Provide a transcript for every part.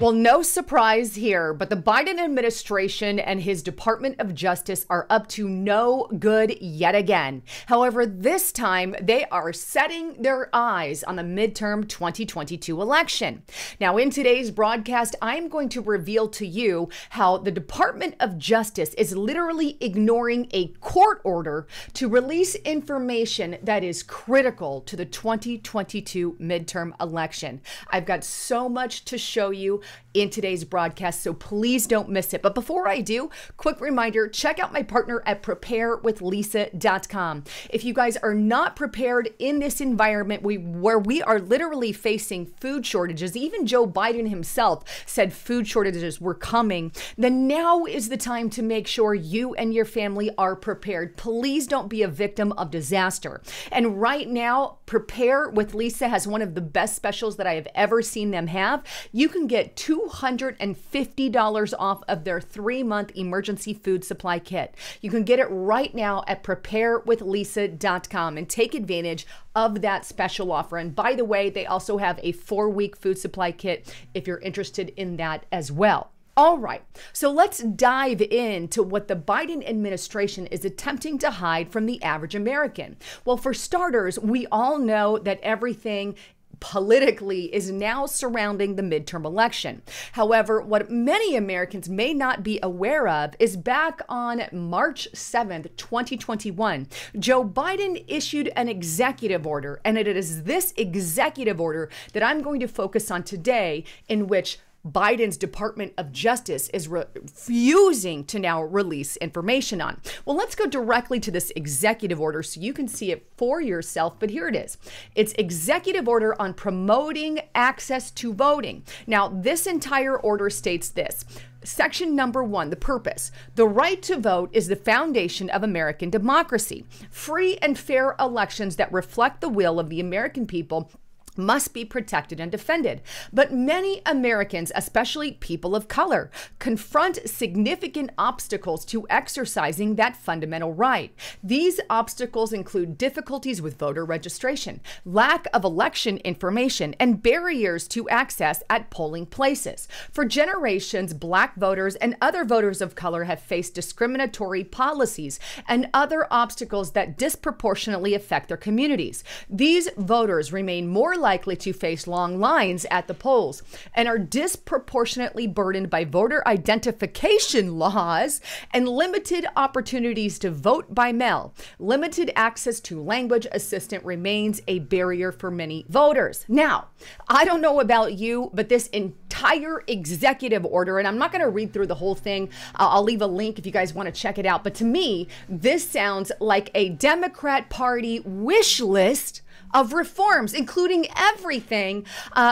Well, no surprise here, but the Biden administration and his Department of Justice are up to no good yet again. However, this time they are setting their eyes on the midterm 2022 election. Now, in today's broadcast, I'm going to reveal to you how the Department of Justice is literally ignoring a court order to release information that is critical to the 2022 midterm election. I've got so much to show you in today's broadcast, so please don't miss it. But before I do, quick reminder, check out my partner at preparewithlisa.com. If you guys are not prepared in this environment where we are literally facing food shortages, even Joe Biden himself said food shortages were coming, then now is the time to make sure you and your family are prepared. Please don't be a victim of disaster. And right now, Prepare with Lisa has one of the best specials that I have ever seen them have. You can get $250 off of their 3-month emergency food supply kit. You can get it right now at preparewithlisa.com and take advantage of that special offer. And by the way, they also have a 4-week food supply kit if you're interested in that as well. All right, so let's dive into what the Biden administration is attempting to hide from the average American. Well, for starters, we all know that everything politically is now surrounding the midterm election. However, what many Americans may not be aware of is back on March 7th, 2021, Joe Biden issued an executive order, and it is this executive order that I'm going to focus on today, in which Biden's Department of Justice is refusing to now release information on. Well, let's go directly to this executive order so you can see it for yourself, but here it is. It's executive order on promoting access to voting. Now, this entire order states this. Section number 1, the purpose. The right to vote is the foundation of American democracy. Free and fair elections that reflect the will of the American people must be protected and defended. But many Americans, especially people of color, confront significant obstacles to exercising that fundamental right. These obstacles include difficulties with voter registration, lack of election information, and barriers to access at polling places. For generations, Black voters and other voters of color have faced discriminatory policies and other obstacles that disproportionately affect their communities. These voters remain more likely to face long lines at the polls and are disproportionately burdened by voter identification laws and limited opportunities to vote by mail. Limited access to language assistant remains a barrier for many voters. Now, I don't know about you, but this entire executive order, and I'm not going to read through the whole thing. I'll leave a link if you guys want to check it out. But to me, this sounds like a Democrat Party wish list of reforms, including everything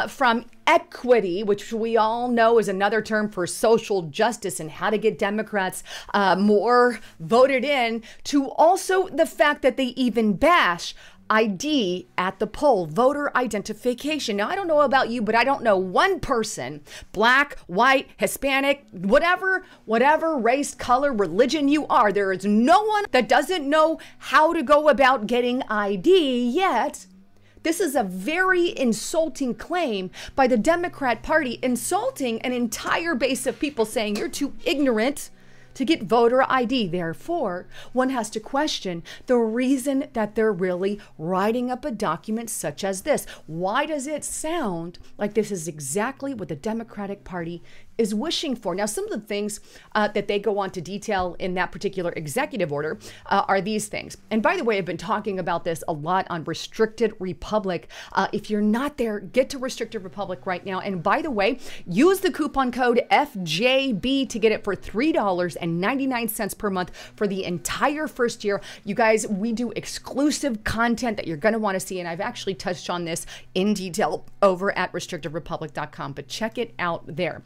from equity, which we all know is another term for social justice and how to get Democrats more voted in, to also the fact that they even bash ID at the poll, voter identification. Now, I don't know about you, but I don't know one person, Black, white, Hispanic, whatever race, color, religion you are, there is no one that doesn't know how to go about getting ID yet. This is a very insulting claim by the Democrat Party, insulting an entire base of people, saying you're too ignorant to get voter ID. Therefore, one has to question the reason that they're really writing up a document such as this. Why does it sound like this is exactly what the Democratic Party is wishing for? Now, some of the things that they go on to detail in that particular executive order are these things. And by the way, I've been talking about this a lot on Restricted Republic. If you're not there, get to Restricted Republic right now. And by the way, use the coupon code FJB to get it for $3.99 per month for the entire first year. You guys, we do exclusive content that you're going to want to see. And I've actually touched on this in detail over at restrictedrepublic.com, but check it out there.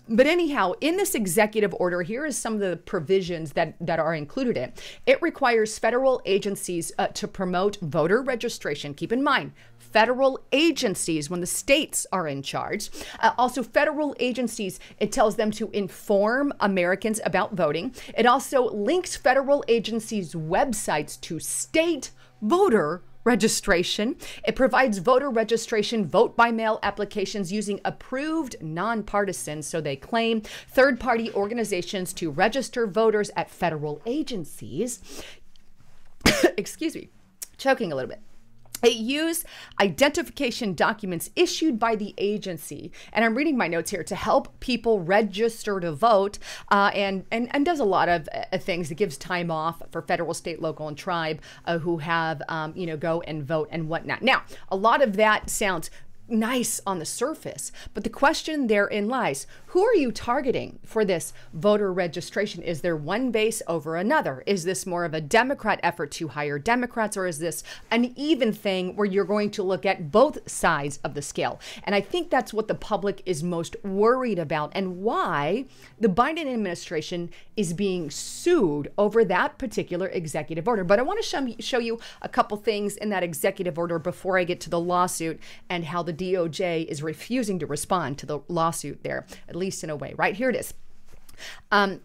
But anyhow, in this executive order, here is some of the provisions that are included in it. It requires federal agencies to promote voter registration. Keep in mind, federal agencies when the states are in charge. Also, federal agencies, it tells them to inform Americans about voting. It also links federal agencies' websites to state voter registration. It provides voter registration, vote by mail applications using approved nonpartisan, so they claim, third-party organizations to register voters at federal agencies. Excuse me, choking a little bit. It used identification documents issued by the agency, and I'm reading my notes here, to help people register to vote, and does a lot of things. It gives time off for federal, state, local, and tribe who have, go and vote and whatnot. Now, a lot of that sounds nice on the surface, but the question therein lies, who are you targeting for this voter registration? Is there one base over another? Is this more of a Democrat effort to hire Democrats, or is this an even thing where you're going to look at both sides of the scale? And I think that's what the public is most worried about, and why the Biden administration is being sued over that particular executive order. But I want to show you a couple things in that executive order before I get to the lawsuit and how the DOJ is refusing to respond to the lawsuit there, at least in a way. Right here it is.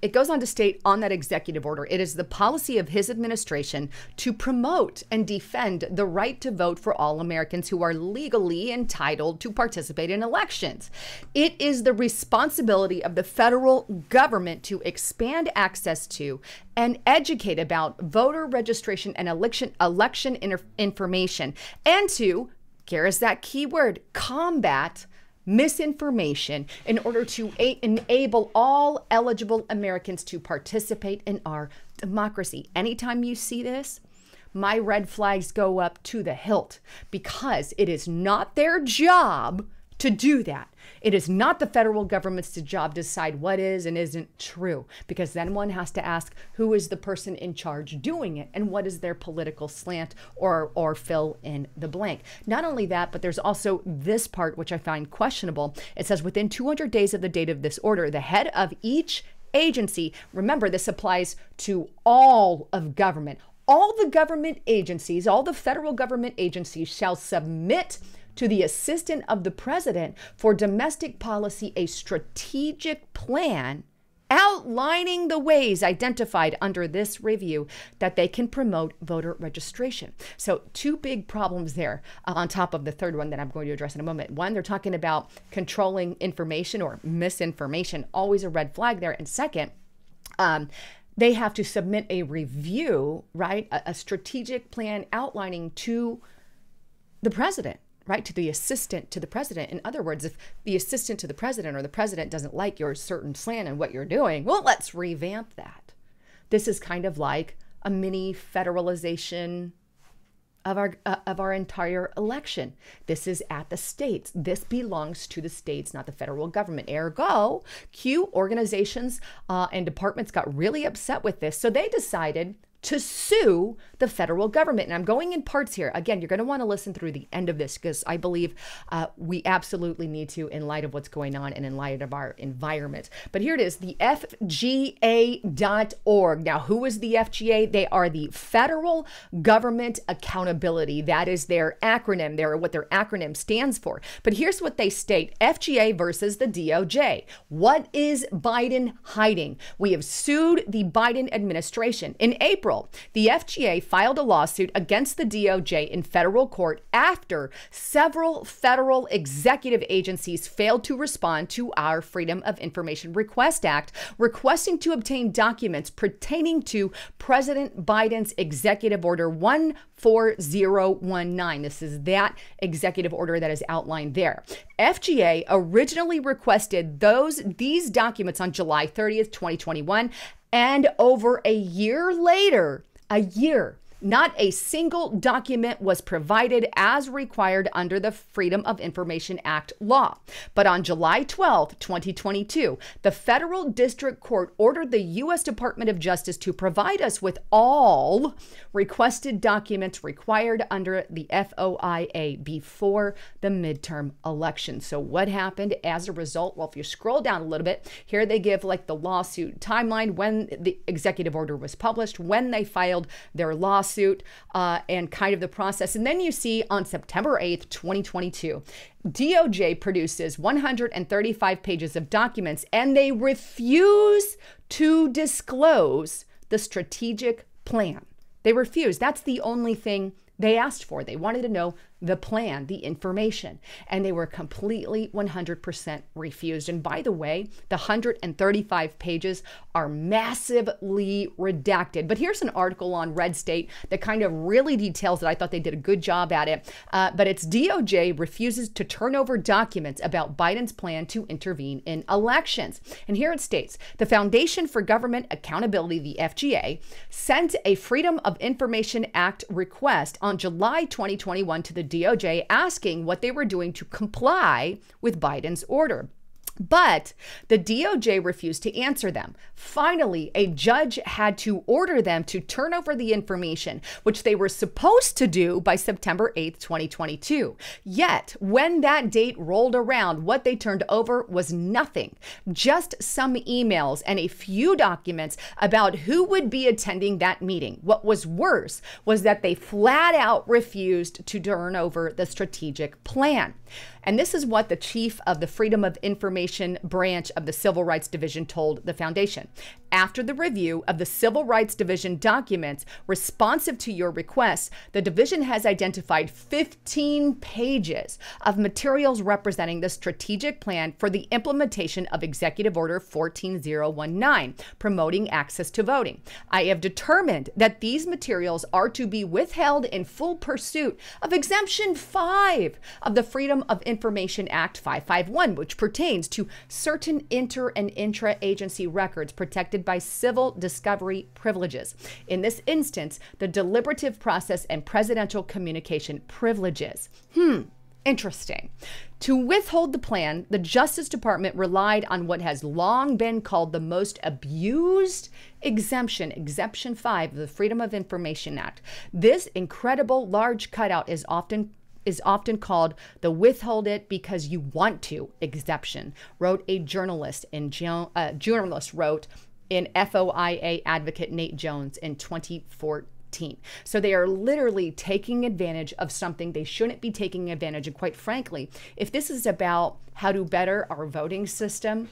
It goes on to state on that executive order, it is the policy of his administration to promote and defend the right to vote for all Americans who are legally entitled to participate in elections. It is the responsibility of the federal government to expand access to and educate about voter registration and election information, and to, here's that key word, combat misinformation in order to enable all eligible Americans to participate in our democracy. Anytime you see this, my red flags go up to the hilt, because it is not their job to do that. It is not the federal government's job to decide what is and isn't true, because then one has to ask, who is the person in charge doing it, and what is their political slant, or fill in the blank. Not only that, but there's also this part which I find questionable. It says, within 200 days of the date of this order, the head of each agency, remember this applies to all of government, all the government agencies, all the federal government agencies shall submit to the assistant of the president for domestic policy a strategic plan outlining the ways identified under this review that they can promote voter registration. So two big problems there on top of the third one that I'm going to address in a moment. One, they're talking about controlling information or misinformation, always a red flag there. And second, they have to submit a review, right? A strategic plan outlining to the president, right? To the assistant to the president. In other words, if the assistant to the president or the president doesn't like your certain slant and what you're doing, well, let's revamp that. This is kind of like a mini federalization of our entire election. This is at the states. This belongs to the states, not the federal government. Ergo, Q organizations and departments got really upset with this, so they decided to sue the federal government. And I'm going in parts here. Again, you're going to want to listen through the end of this, because I believe we absolutely need to, in light of what's going on and in light of our environment. But here it is, the FGA.org. Now, who is the FGA? They are the Federal Government Accountability. That is their acronym. They're what their acronym stands for. But here's what they state. FGA versus the DOJ. What is Biden hiding? We have sued the Biden administration. In April, the FGA filed a lawsuit against the DOJ in federal court after several federal executive agencies failed to respond to our Freedom of Information Request Act, requesting to obtain documents pertaining to President Biden's Executive Order 14019. This is that executive order that is outlined there. FGA originally requested these documents on July 30th, 2021, and over a year later, not a single document was provided as required under the Freedom of Information Act law. But on July 12, 2022, the federal district court ordered the U.S. Department of Justice to provide us with all requested documents required under the FOIA before the midterm election. So what happened as a result? Well, if you scroll down a little bit, here they give like the lawsuit timeline, when the executive order was published, when they filed their lawsuit, and kind of the process. And then you see on September 8th, 2022, DOJ produces 135 pages of documents, and they refuse to disclose the strategic plan. They refuse. That's the only thing they asked for. They wanted to know the plan, the information, and they were completely 100% refused. And by the way, the 135 pages are massively redacted. But here's an article on Red State that kind of really details it. I thought they did a good job at it. But it's DOJ refuses to turn over documents about Biden's plan to intervene in elections. And here it states, the Foundation for Government Accountability, the FGA, sent a Freedom of Information Act request on July 2021 to the DOJ asking what they were doing to comply with Biden's order. But the DOJ refused to answer them. Finally, a judge had to order them to turn over the information, which they were supposed to do by September 8th, 2022. Yet, when that date rolled around, what they turned over was nothing, just some emails and a few documents about who would be attending that meeting. What was worse was that they flat out refused to turn over the strategic plan. And this is what the chief of the Freedom of Information branch of the Civil Rights Division told the foundation. After the review of the Civil Rights Division documents responsive to your requests, the division has identified 15 pages of materials representing the strategic plan for the implementation of Executive Order 14019, promoting access to voting. I have determined that these materials are to be withheld in full pursuit of Exemption 5 of the Freedom of Information Act 551, which pertains to certain inter- and intra-agency records protected by civil discovery privileges. In this instance, the deliberative process and presidential communication privileges. Interesting. To withhold the plan, the Justice Department relied on what has long been called the most abused exemption, Exemption 5 of the Freedom of Information Act. This incredible large cutout is often called the withhold it because you want to exception, wrote a journalist in FOIA advocate Nate Jones in 2014. So they are literally taking advantage of something they shouldn't be taking advantage of. Quite frankly, if this is about how to better our voting system,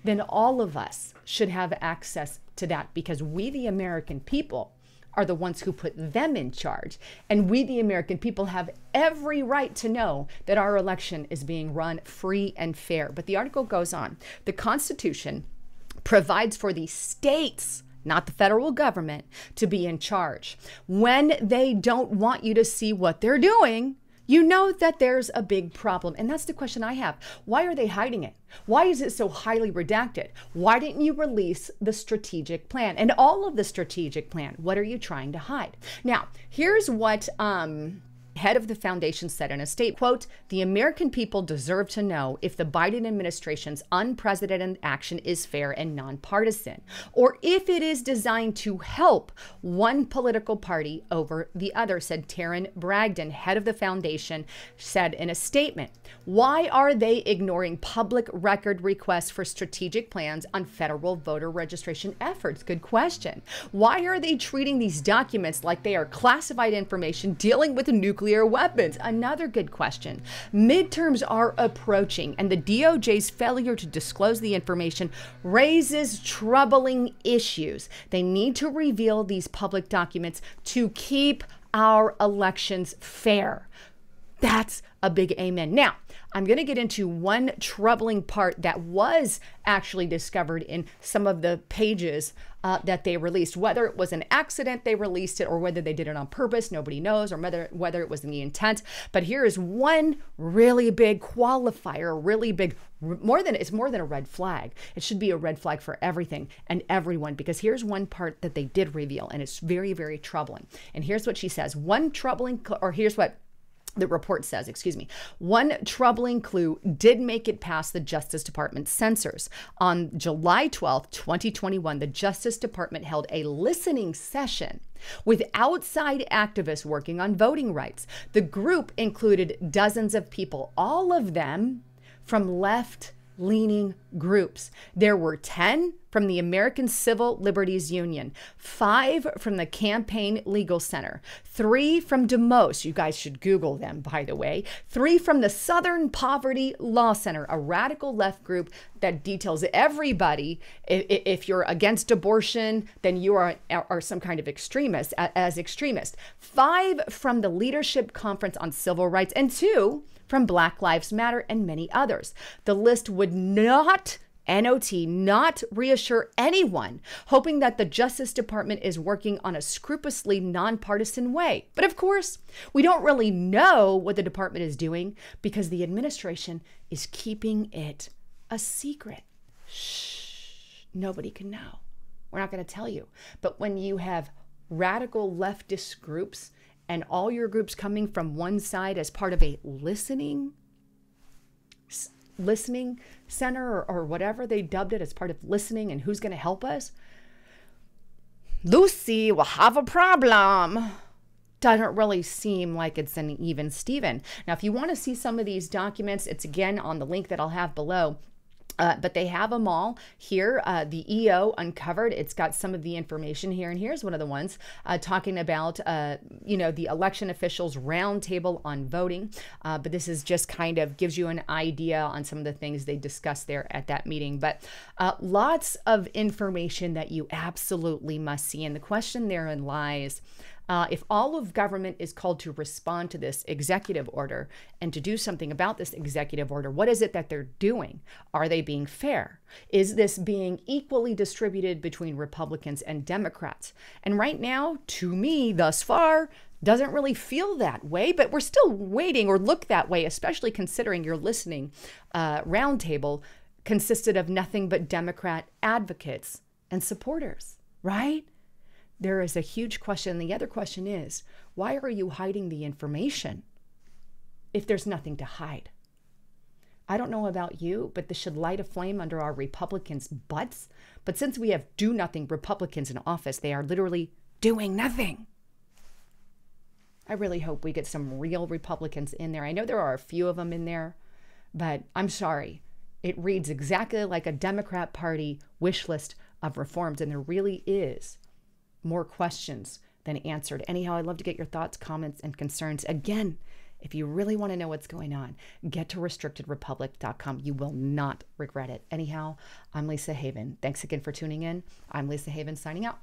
then all of us should have access to that, because we, the American people, are the ones who put them in charge. And we, the American people, have every right to know that our election is being run free and fair. But the article goes on. The Constitution provides for the states, not the federal government, to be in charge. When they don't want you to see what they're doing, you know that there's a big problem. And that's the question I have. Why are they hiding it? Why is it so highly redacted? Why didn't you release the strategic plan and all of the strategic plan? What are you trying to hide? Now, here's what head of the foundation said in a statement, quote, "The American people deserve to know if the Biden administration's unprecedented action is fair and nonpartisan, or if it is designed to help one political party over the other," said Taryn Bragdon, head of the foundation, said in a statement. Why are they ignoring public record requests for strategic plans on federal voter registration efforts? Good question. Why are they treating these documents like they are classified information dealing with nuclear weapons? Another good question. Midterms are approaching, and the DOJ's failure to disclose the information raises troubling issues. They need to reveal these public documents to keep our elections fair. That's a big amen. Now, I'm going to get into one troubling part that was actually discovered in some of the pages that they released. Whether it was an accident they released it, or whether they did it on purpose, nobody knows, or whether it was in the intent. But here is one really big qualifier, really big, it's more than a red flag. It should be a red flag for everything and everyone, because here's one part that they did reveal, and it's very, very troubling. And here's what she says. Here's what the report says, one troubling clue did make it past the Justice Department censors. On July 12, 2021, the Justice Department held a listening session with outside activists working on voting rights. The group included dozens of people, all of them from left leaning groups. There were 10 from the American Civil Liberties Union, 5 from the Campaign Legal Center, 3 from DeMoss. You guys should Google them, by the way. 3 from the Southern Poverty Law Center, a radical left group that details everybody. If you're against abortion, then you are some kind of extremist, as extremist. 5 from the Leadership Conference on Civil Rights, and 2 from Black Lives Matter, and many others. The list would not reassure anyone, hoping that the Justice Department is working on a scrupulously nonpartisan way. But of course, we don't really know what the department is doing because the administration is keeping it a secret. Shh, nobody can know. We're not going to tell you. But when you have radical leftist groups and all your groups coming from one side as part of a listening center or whatever they dubbed it, as part of listening and who's going to help us, Lucy will have a problem. Doesn't really seem like it's an even Steven. Now, if you want to see some of these documents, it's again on the link that I'll have below. But they have them all here. The EO Uncovered, it's got some of the information here. And here's one of the ones talking about, the election officials roundtable on voting. But this is just kind of gives you an idea on some of the things they discussed there at that meeting. But lots of information that you absolutely must see. And the question therein lies, if all of government is called to respond to this executive order and to do something about this executive order, what is it that they're doing? Are they being fair? Is this being equally distributed between Republicans and Democrats? And right now, to me, thus far, doesn't really feel that way, but we're still waiting, or look that way, especially considering your listening roundtable consisted of nothing but Democrat advocates and supporters, right? There is a huge question. The other question is, why are you hiding the information if there's nothing to hide? I don't know about you, but this should light a flame under our Republicans' butts. But since we have do-nothing Republicans in office, they are literally doing nothing. I really hope we get some real Republicans in there. I know there are a few of them in there, but I'm sorry. It reads exactly like a Democrat Party wish list of reforms, and there really is more questions than answered. Anyhow, I'd love to get your thoughts, comments, and concerns. Again, if you really want to know what's going on, get to restrictedrepublic.com. You will not regret it. Anyhow, I'm Lisa Haven. Thanks again for tuning in. I'm Lisa Haven signing out.